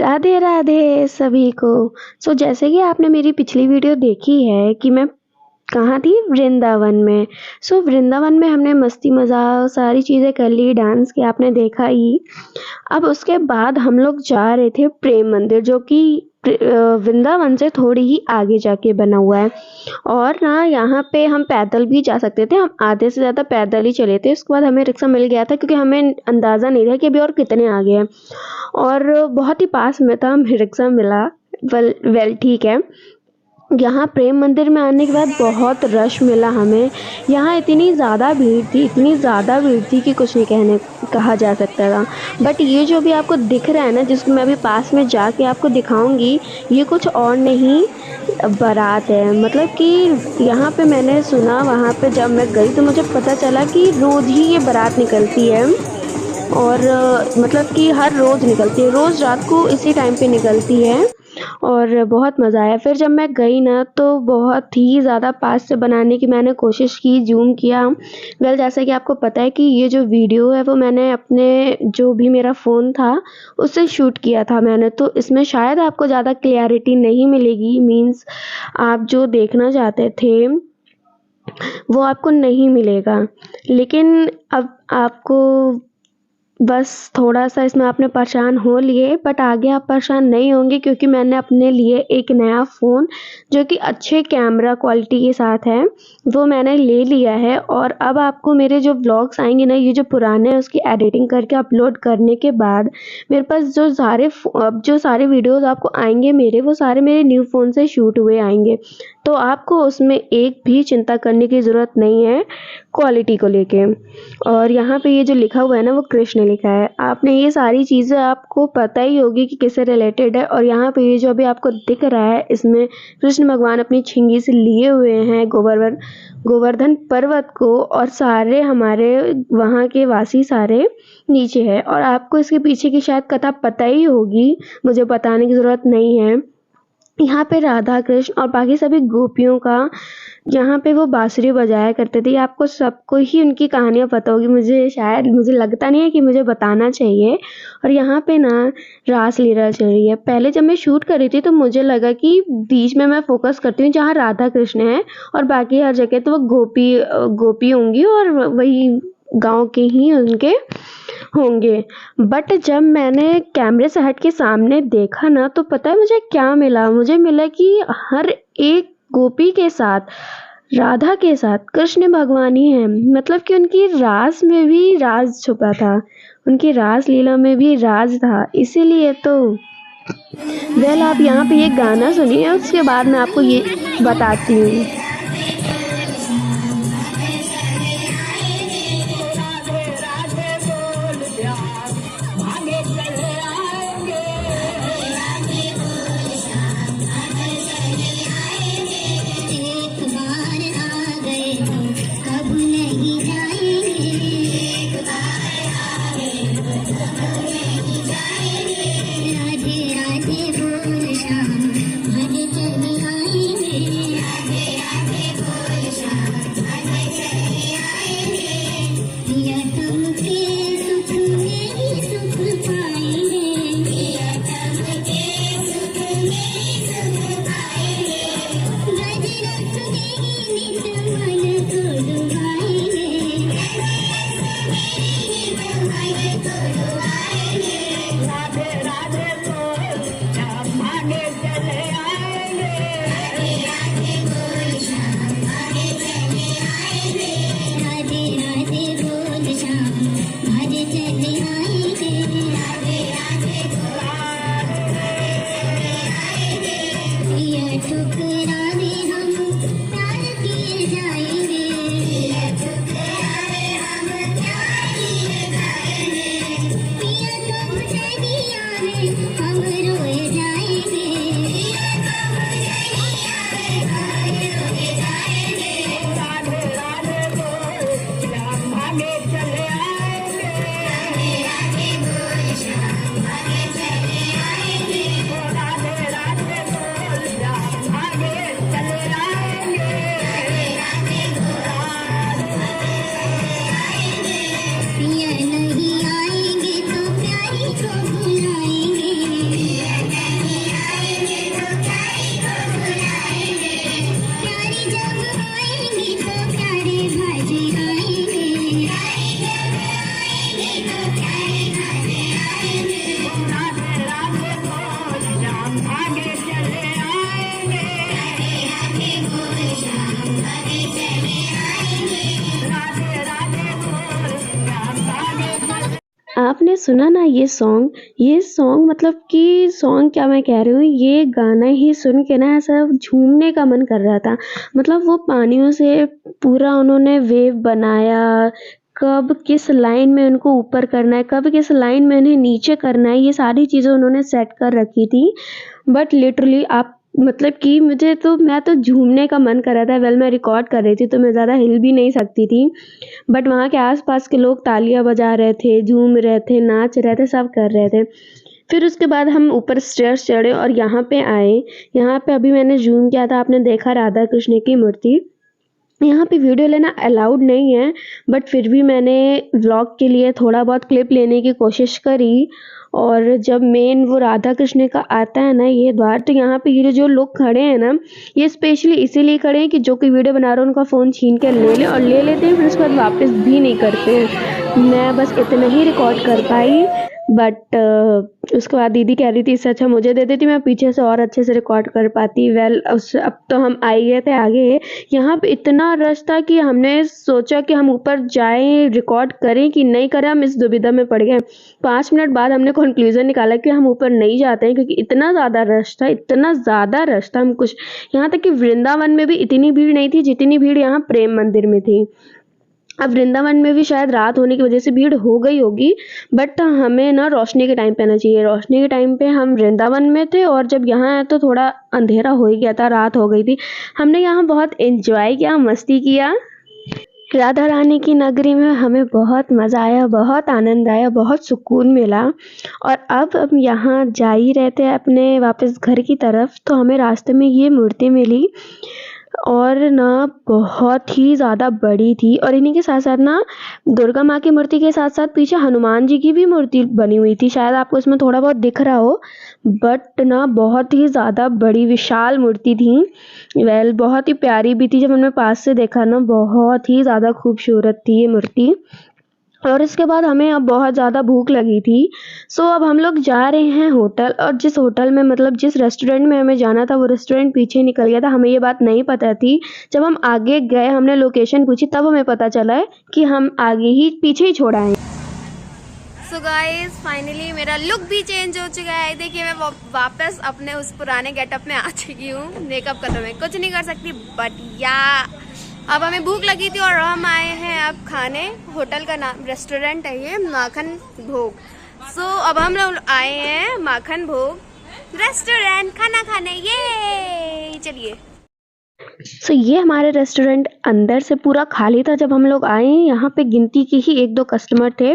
राधे राधे सभी को। जैसे कि आपने मेरी पिछली वीडियो देखी है कि मैं कहाँ थी, वृंदावन में। वृंदावन में हमने मस्ती मज़ाक सारी चीज़ें कर ली, डांस किया, आपने देखा ही। अब उसके बाद हम लोग जा रहे थे प्रेम मंदिर, जो कि वृंदावन से थोड़ी ही आगे जाके बना हुआ है। और ना यहाँ पे हम पैदल भी जा सकते थे, हम आधे से ज़्यादा पैदल ही चले थे। उसके बाद हमें रिक्शा मिल गया था, क्योंकि हमें अंदाज़ा नहीं था कि अभी और कितने आगे हैं, और बहुत ही पास में था, हमें रिक्शा मिला। वेल ठीक है। यहाँ प्रेम मंदिर में आने के बाद बहुत रश मिला हमें। यहाँ इतनी ज़्यादा भीड़ थी, इतनी ज़्यादा भीड़ थी कि कुछ नहीं कहा जा सकता था। बट ये जो भी आपको दिख रहा है ना, जिसको मैं अभी पास में जाके आपको दिखाऊंगी, ये कुछ और नहीं बारात है। मतलब कि यहाँ पे मैंने सुना, वहाँ पे जब मैं गई तो मुझे पता चला कि रोज़ ही ये बारात निकलती है। और मतलब कि हर रोज़ निकलती है, रोज़ रात को इसी टाइम पे निकलती है। और बहुत मज़ा आया। फिर जब मैं गई ना, तो बहुत ही ज़्यादा पास से बनाने की मैंने कोशिश की, ज़ूम किया। जैसा कि आपको पता है कि ये जो वीडियो है वो मैंने अपने जो भी मेरा फ़ोन था उससे शूट किया था मैंने, तो इसमें शायद आपको ज़्यादा क्लैरिटी नहीं मिलेगी। मीन्स आप जो देखना चाहते थे वो आपको नहीं मिलेगा। लेकिन अब आपको बस थोड़ा-सा इसमें आपने परेशान हो लिए, बट आगे आप परेशान नहीं होंगे, क्योंकि मैंने अपने लिए एक नया फ़ोन, जो कि अच्छे कैमरा क्वालिटी के साथ है, वो मैंने ले लिया है। और अब आपको मेरे जो व्लॉग्स आएँगे ना, ये जो पुराने हैं उसकी एडिटिंग करके अपलोड करने के बाद मेरे पास जो सारे वीडियोज़ आपको आएँगे मेरे, वो सारे मेरे न्यू फ़ोन से शूट हुए आएँगे। तो आपको उसमें एक भी चिंता करने की ज़रूरत नहीं है क्वालिटी को लेके। और यहाँ पे ये जो लिखा हुआ है ना, वो कृष्ण लिखा है। आपने ये सारी चीज़ें आपको पता ही होगी कि किससे रिलेटेड है। और यहाँ पे ये जो अभी आपको दिख रहा है, इसमें कृष्ण भगवान अपनी छिंगी से लिए हुए हैं गोवर्धन पर्वत को, और सारे हमारे वहाँ के वासी सारे नीचे है। और आपको इसके पीछे की शायद कथा पता ही होगी, मुझे बताने की ज़रूरत नहीं है। यहाँ पे राधा कृष्ण और बाकी सभी गोपियों का, यहाँ पे वो बांसुरी बजाया करते थे। आपको सबको ही उनकी कहानियाँ पता होगी, मुझे लगता नहीं है कि मुझे बताना चाहिए। और यहाँ पे ना रासलीला चल रही है। पहले जब मैं शूट कर रही थी तो मुझे लगा कि बीच में मैं फोकस करती हूँ जहाँ राधा कृष्ण है, और बाकी हर जगह तो वो गोपी होंगी, और वही गाँव के ही उनके होंगे। बट जब मैंने कैमरे से हट के सामने देखा ना, तो पता है मुझे क्या मिला? मुझे मिला कि हर एक गोपी के साथ, राधा के साथ कृष्ण भगवान ही हैं। मतलब कि उनकी रास में भी राज छुपा था, उनकी रास लीला में भी राज था। इसीलिए तो आप यहाँ पे ये गाना सुनिए, उसके बाद मैं आपको ये बताती हूँ। आपने सुना ना ये सॉन्ग मतलब कि सॉन्ग क्या मैं कह रही हूँ, ये गाना ही सुन के ना ऐसा झूमने का मन कर रहा था। मतलब वो पानियों से पूरा उन्होंने वेव बनाया, कब किस लाइन में उनको ऊपर करना है, कब किस लाइन में उन्हें नीचे करना है, ये सारी चीज़ें उन्होंने सेट कर रखी थी। बट लिटरली आप मतलब कि मैं तो झूमने का मन कर रहा था। वेल मैं रिकॉर्ड कर रही थी तो मैं ज़्यादा हिल भी नहीं सकती थी। बट वहाँ के आस-पास के लोग तालियाँ बजा रहे थे, झूम रहे थे, नाच रहे थे, सब कर रहे थे। फिर उसके बाद हम ऊपर स्टेयर्स चढ़े और यहाँ पे आए। यहाँ पे अभी मैंने ज़ूम किया था, आपने देखा राधा कृष्ण की मूर्ति। यहाँ पे वीडियो लेना अलाउड नहीं है, बट फिर भी मैंने व्लॉग के लिए थोड़ा बहुत क्लिप लेने की कोशिश करी। और जब मेन वो राधा कृष्ण का आता है ना ये द्वार, तो यहाँ पे ये जो लोग खड़े हैं ना, ये स्पेशली इसीलिए खड़े हैं कि जो कोई वीडियो बना रहा है उनका फ़ोन छीन के ले ले, और ले लेते हैं फिर उसके बाद वापस भी नहीं करते हैं। मैं बस इतना ही रिकॉर्ड कर पाई। बट उसके बाद दीदी कह रही थी इससे अच्छा मुझे दे देती, मैं पीछे से और अच्छे से रिकॉर्ड कर पाती। वेल अब तो हम आ ही गए थे आगे। यहाँ पे इतना रश था कि हमने सोचा कि हम ऊपर जाएं, रिकॉर्ड करें कि नहीं करें, हम इस दुविधा में पड़ गए। 5 मिनट बाद हमने कंक्लूजन निकाला कि हम ऊपर नहीं जाते हैं, क्योंकि इतना ज़्यादा रश था, इतना ज़्यादा रश था। हम कुछ यहाँ तक कि वृंदावन में भी इतनी भीड़ नहीं थी जितनी भीड़ यहाँ प्रेम मंदिर में थी। अब वृंदावन में भी शायद रात होने की वजह से भीड़ हो गई होगी, बट हमें ना रोशनी के टाइम पे आना चाहिए। रोशनी के टाइम पे हम वृंदावन में थे और जब यहाँ आए तो थोड़ा अंधेरा हो ही गया था, रात हो गई थी। हमने यहाँ बहुत एंजॉय किया, मस्ती किया। राधा रानी की नगरी में हमें बहुत मज़ा आया, बहुत आनंद आया, बहुत सुकून मिला। और अब हम यहाँ जा ही रहे थे अपने वापस घर की तरफ, तो हमें रास्ते में ये मूर्ति मिली और ना बहुत ही ज़्यादा बड़ी थी। और इन्हीं के साथ साथ ना दुर्गा माँ की मूर्ति के साथ साथ पीछे हनुमान जी की भी मूर्ति बनी हुई थी। शायद आपको इसमें थोड़ा बहुत दिख रहा हो, बट ना बहुत ही ज़्यादा बड़ी विशाल मूर्ति थी। वेल बहुत ही प्यारी भी थी। जब हमने पास से देखा ना, बहुत ही ज़्यादा खूबसूरत थी ये मूर्ति। और इसके बाद हमें अब बहुत ज़्यादा भूख लगी थी। सो अब हम लोग जा रहे हैं होटल, और जिस होटल में मतलब जिस रेस्टोरेंट में हमें जाना था वो रेस्टोरेंट पीछे निकल गया था। हमें ये बात नहीं पता थी। जब हम आगे गए, हमने लोकेशन पूछी, तब हमें पता चला है कि हम आगे ही पीछे ही छोड़ आए। सो गाइस फाइनली मेरा लुक भी चेंज हो चुका है। देखिए मैं वापस अपने उस पुराने गेटअप में आ चुकी हूँ। मेकअप का तो मैं कुछ नहीं कर सकती, बट या अब हमें भूख लगी थी और हम आए हैं अब खाने। होटल का नाम, रेस्टोरेंट है ये, माखन भोग। सो अब हम लोग आए हैं माखन भोग रेस्टोरेंट खाना खाने। ये चलिए। सो ये हमारे रेस्टोरेंट अंदर से पूरा खाली था जब हम लोग आए। यहाँ पे गिनती के ही 1-2 कस्टमर थे,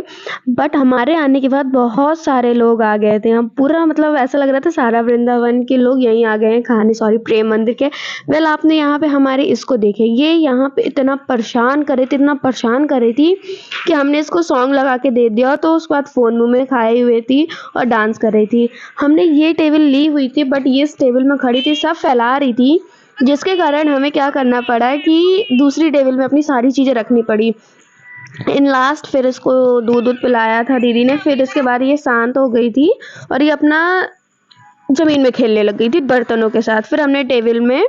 बट हमारे आने के बाद बहुत सारे लोग आ गए थे। हम पूरा मतलब ऐसा लग रहा था सारा वृंदावन के लोग यहीं आ गए हैं खाने, सॉरी प्रेम मंदिर के। वेल आपने यहाँ पे हमारे इसको देखे, ये यहाँ पे इतना परेशान कर रही थी, इतना परेशान कर रही थी कि हमने इसको सॉन्ग लगा के दे दिया, तो उसके बाद फ़ोन मुँह में खाए हुए थी और डांस कर रही थी। हमने ये टेबल ली हुई थी, बट ये इस टेबल में खड़ी थी, सब फैला रही थी, जिसके कारण हमें क्या करना पड़ा कि दूसरी टेबल में अपनी सारी चीज़ें रखनी पड़ी। इन लास्ट फिर इसको दूध पिलाया था दीदी ने। फिर इसके बाद ये शांत हो गई थी और ये अपना ज़मीन में खेलने लग गई थी बर्तनों के साथ। फिर हमने टेबल में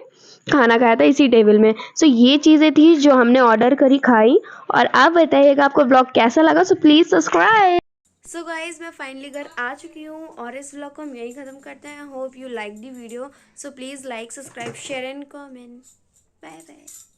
खाना खाया था, इसी टेबल में। सो ये चीज़ें थी जो हमने ऑर्डर करी, खाई। और आप बताइएगा आपको ब्लॉग कैसा लगा। So please subscribe. So guys मैं फाइनली घर आ चुकी हूँ और इस व्लॉग को हम यहीं ख़त्म करते हैं। Hope you like the video. So please like, subscribe, share and comment. Bye bye.